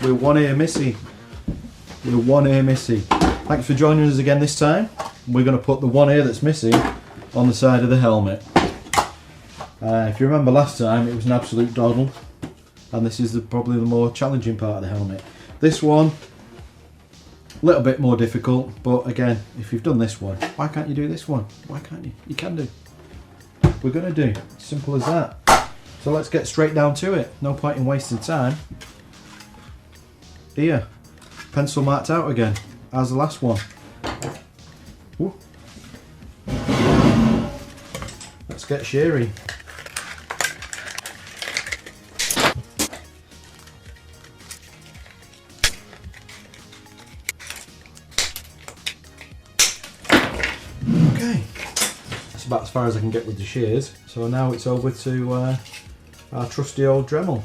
we're one ear missy. We're one ear missy. Thanks for joining us again this time. We're going to put the one ear that's missing on the side of the helmet. If you remember last time, it was an absolute doddle, and this is probably the more challenging part of the helmet. This one, a little bit more difficult, but again, if you've done this one, why can't you do this one? Why can't you? You can do. We're going to do. Simple as that. So let's get straight down to it. No point in wasting time. Here, pencil marked out again, as the last one. Ooh. Let's get shearing. Okay, that's about as far as I can get with the shears. So now it's over to our trusty old Dremel.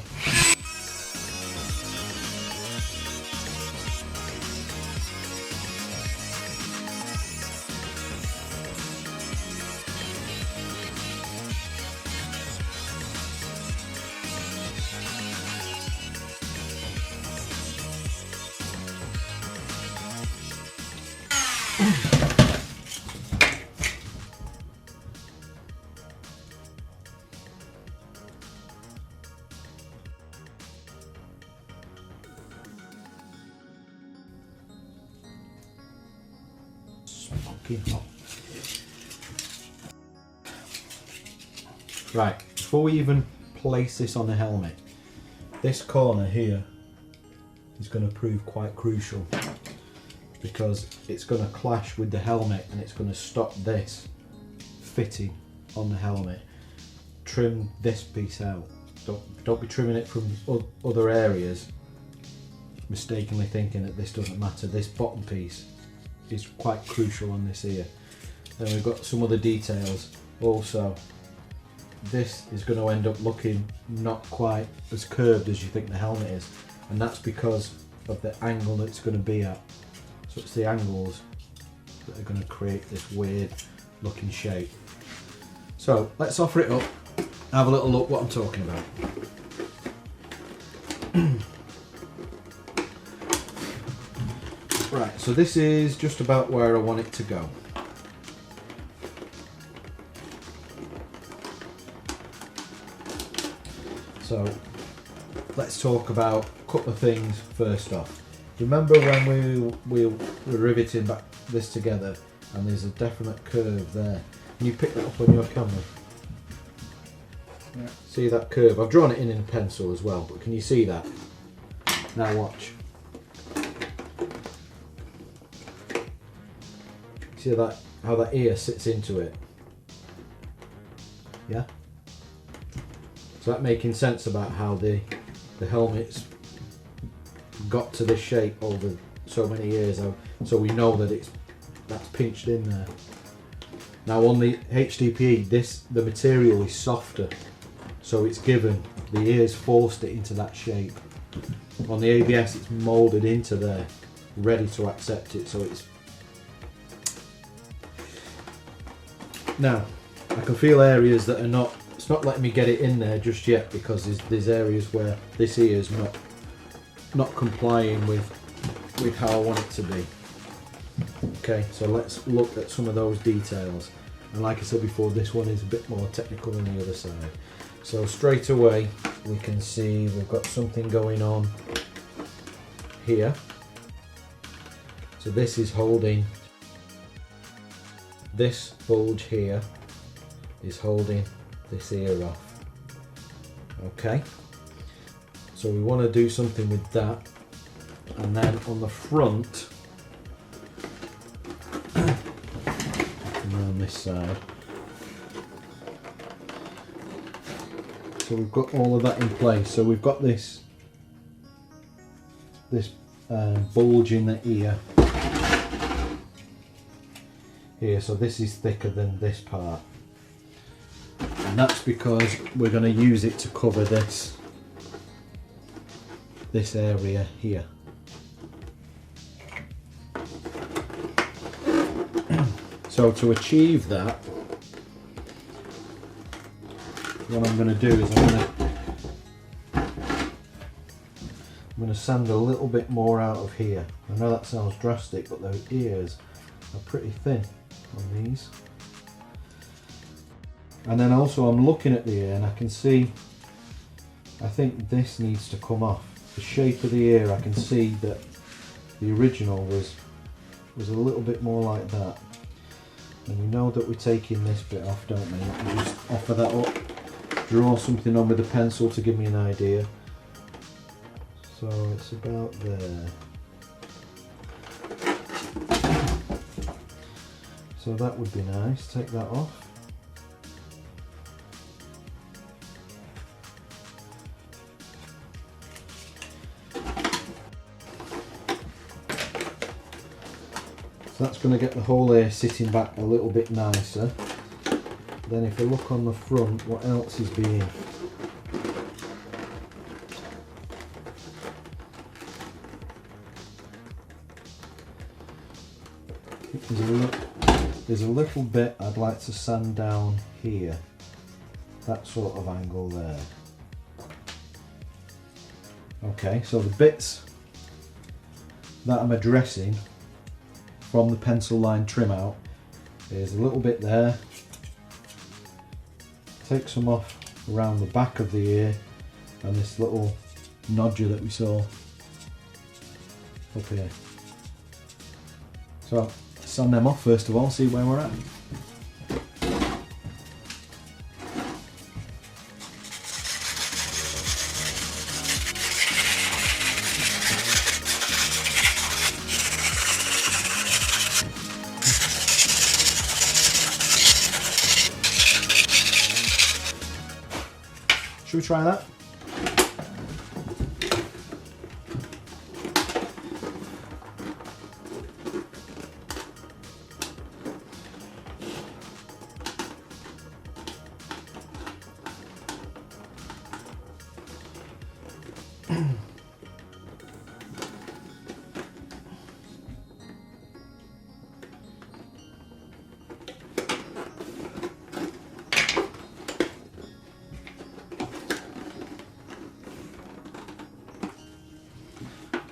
Right, before we even place this on the helmet, this corner here is going to prove quite crucial, because it's going to clash with the helmet and it's going to stop this fitting on the helmet. Trim this piece out. Don't be trimming it from other areas, mistakenly thinking that this doesn't matter. This bottom piece is quite crucial on this ear. Then we've got some other details also. This is going to end up looking not quite as curved as you think the helmet is, and that's because of the angle that it's going to be at. So it's the angles that are going to create this weird looking shape. So let's offer it up, have a little look what I'm talking about. Right, so this is just about where I want it to go. So let's talk about a couple of things first off. Remember when we were riveting back this together, and there's a definite curve there. Can you pick that up on your camera? Yeah. See that curve? I've drawn it in pencil as well, but can you see that? Now watch. See that, how that ear sits into it? Yeah? So that making sense about how the helmet's got to this shape over so many years, so we know that that's pinched in there. Now on the HDPE, the material is softer, so it's given, the ear's forced it into that shape. On the ABS, it's moulded into there, ready to accept it, so it's... Now, I can feel areas that are not, it's not letting me get it in there just yet, because there's areas where this ear is not complying with how I want it to be. Okay, so let's look at some of those details. And like I said before, this one is a bit more technical than the other side. So straight away we can see we've got something going on here. So this is holding, this bulge here is holding this ear off. Okay, so we want to do something with that. And then on the front, and on this side, so we've got all of that in place. So we've got this bulge in the ear here, so this is thicker than this part, and that's because we're going to use it to cover this area here. So to achieve that, what I'm going to do is I'm going going to sand a little bit more out of here. I know that sounds drastic, but those ears are pretty thin on these. And then also I'm looking at the ear and I can see, I think this needs to come off. The shape of the ear, I can see that the original was a little bit more like that. And you know that we're taking this bit off, don't we? You just offer that up, draw something on with a pencil to give me an idea. So it's about there. So that would be nice, take that off. So that's going to get the whole ear sitting back a little bit nicer. Then if I look on the front, what else is being? There's a little bit I'd like to sand down here. That sort of angle there. Okay, so the bits that I'm addressing from the pencil line trim out is a little bit there. Take some off around the back of the ear and this little nodule that we saw up here. So sand them off first of all, see where we're at. Should we try that?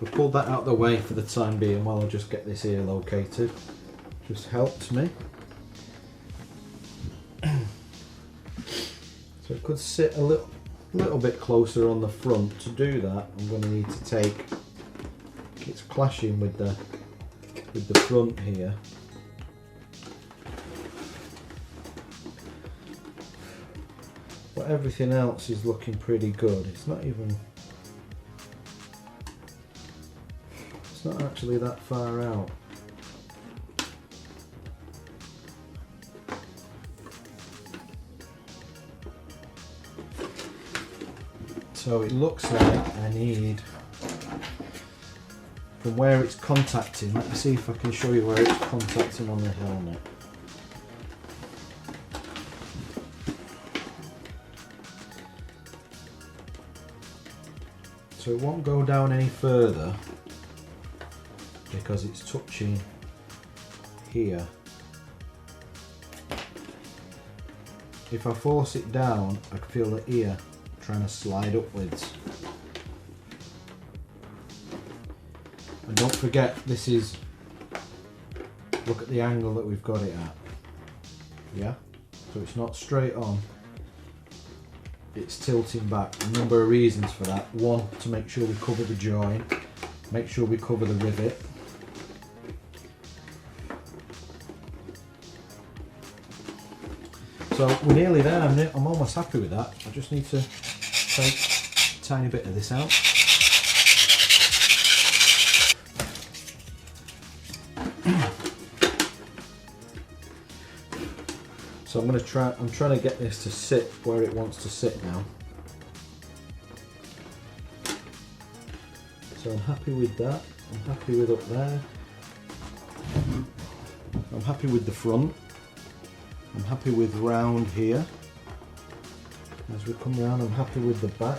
We'll pull that out of the way for the time being while I just get this ear located. Just helps me. So it could sit a little bit closer on the front. To do that, I'm going to need to take, it's clashing with the front here. But everything else is looking pretty good. It's not actually that far out. So it looks like I need, from where it's contacting, let me see if I can show you where it's contacting on the helmet. So it won't go down any further because it's touching here. If I force it down, I can feel the ear trying to slide upwards. And don't forget, this is, look at the angle that we've got it at. Yeah? So it's not straight on, it's tilting back. A number of reasons for that. One, to make sure we cover the join, make sure we cover the rivet. So we're nearly there, I'm almost happy with that. I just need to take a tiny bit of this out. So I'm trying to get this to sit where it wants to sit now. So I'm happy with that, I'm happy with up there. I'm happy with the front. I'm happy with round here. As we come round, I'm happy with the back.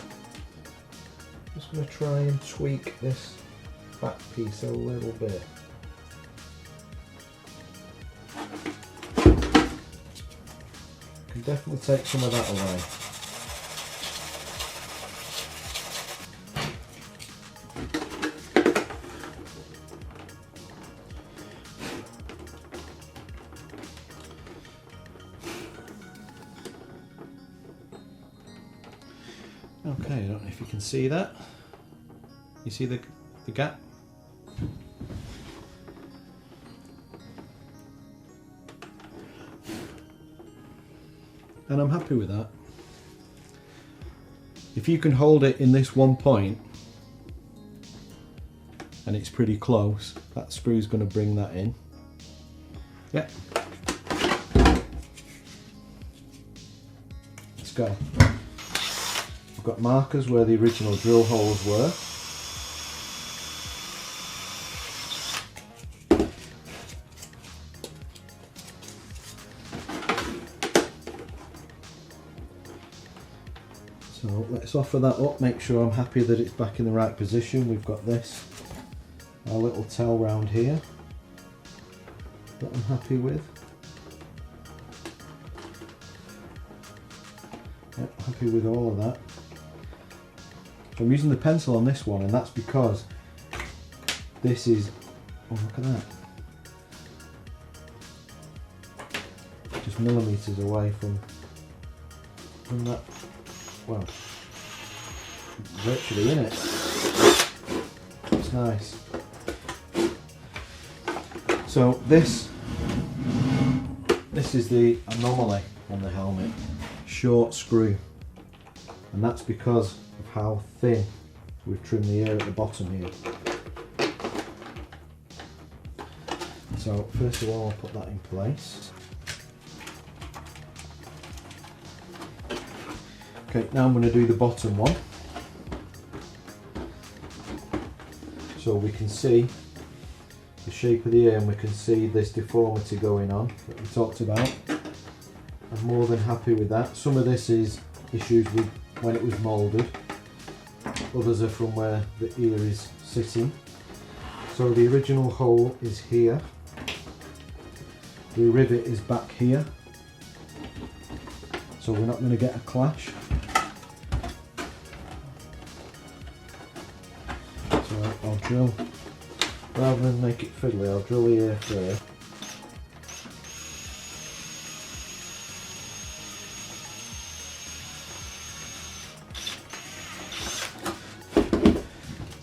Just going to try and tweak this back piece a little bit. Can definitely take some of that away. Okay, I don't know if you can see that. You see the gap? And I'm happy with that. If you can hold it in this one point and it's pretty close, that screw's going to bring that in. Yeah. Let's go. I've got markers where the original drill holes were. So let's offer that up, make sure I'm happy that it's back in the right position. We've got this, our little tail round here that I'm happy with. Yep, happy with all of that. I'm using the pencil on this one, and that's because this is, oh look at that, just millimetres away from that, well, virtually in it. It's nice. So this is the anomaly on the helmet, short screw, and that's because of how thin we've trimmed the ear at the bottom here. So first of all, I'll put that in place. Okay, now I'm going to do the bottom one, so we can see the shape of the ear and we can see this deformity going on that we talked about. I'm more than happy with that. Some of this is issues with when it was moulded, others are from where the ear is sitting. So the original hole is here, the rivet is back here, so we're not going to get a clash. So I'll drill, rather than make it fiddly, I'll drill the ear first.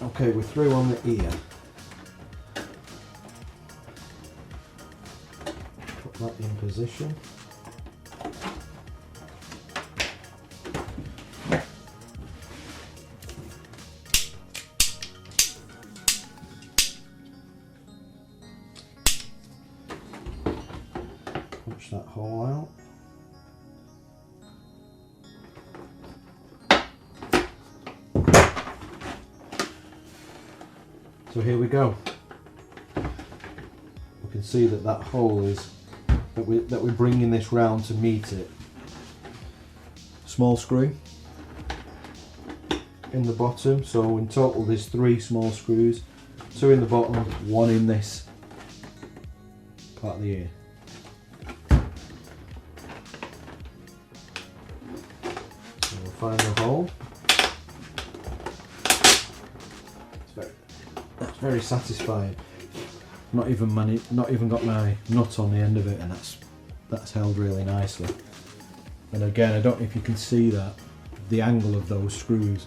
Okay, we're through on the ear. Put that in position. Punch that hole out. So here we go. We can see that that hole is, that we're bringing this round to meet it. Small screw in the bottom, so in total there's 3 small screws, 2 in the bottom, 1 in this part of the ear. So we'll find the hole. That's very satisfying. Not even got my nut on the end of it, and that's held really nicely. And again, I don't know if you can see that, the angle of those screws,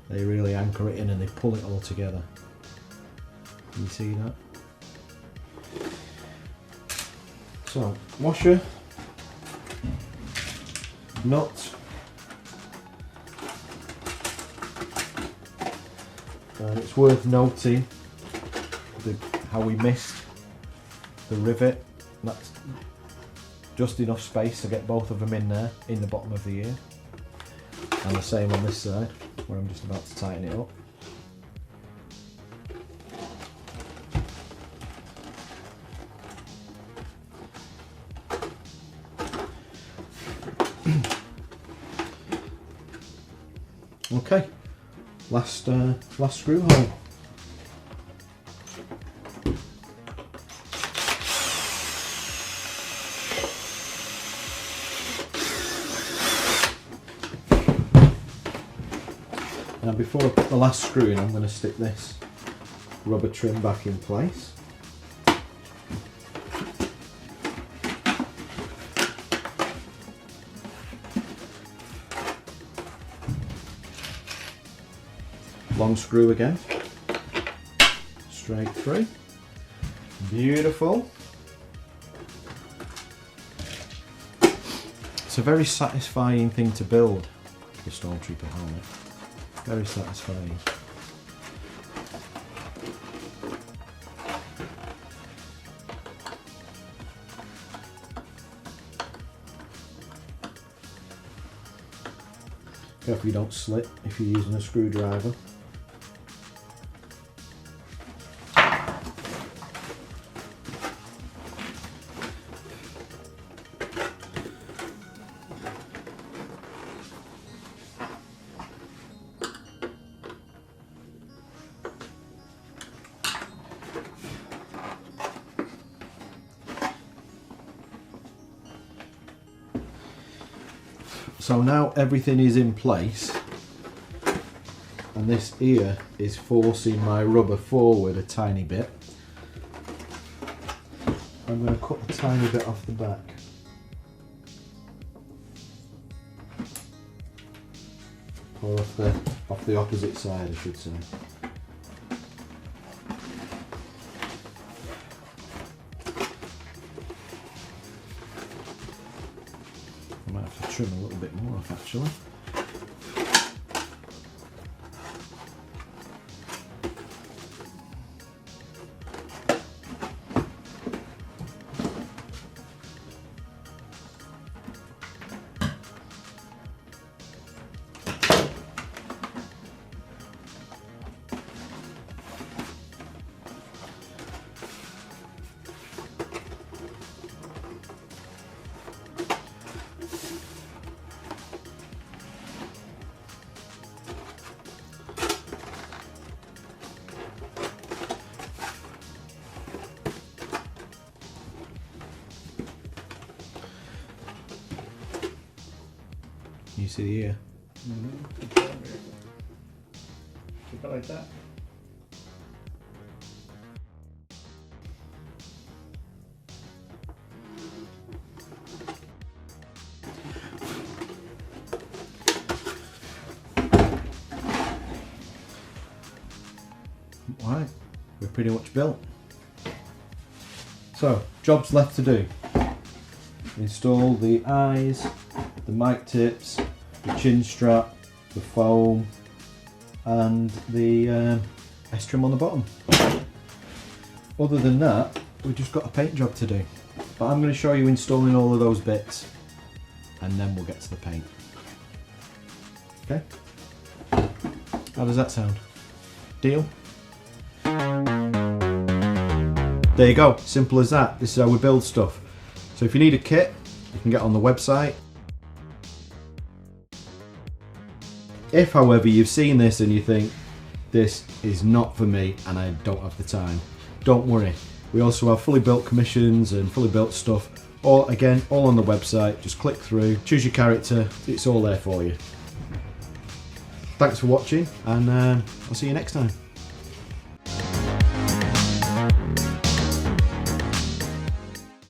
they really anchor it in and they pull it all together. Can you see that? So, washer, nut, and it's worth noting how we missed the rivet. That's just enough space to get both of them in there, in the bottom of the ear. And the same on this side, where I'm just about to tighten it up. Okay, last screw hole. Now before I put the last screw in, I'm going to stick this rubber trim back in place. long screw again. Straight through. Beautiful. It's a very satisfying thing to build, the Stormtrooper helmet. Very satisfying. Careful you don't slip if you're using a screwdriver. So now everything is in place, and this ear is forcing my rubber forward a tiny bit. I'm going to cut a tiny bit off the back. Or off the opposite side, I should say. I might have to trim a little bit more off actually. You see the ear? Mm-hmm. Keep it like that. Right, we're pretty much built. So, jobs left to do. Install the eyes, the mic tips, the chin strap, the foam, and the S-trim on the bottom. Other than that, we've just got a paint job to do. But I'm going to show you installing all of those bits, and then we'll get to the paint. Okay? How does that sound? Deal? There you go, simple as that. This is how we build stuff. So if you need a kit, you can get on the website. If, however, you've seen this and you think, this is not for me and I don't have the time, don't worry. We also have fully built commissions and fully built stuff. Or again, all on the website. Just click through, choose your character, it's all there for you. Thanks for watching, and I'll see you next time.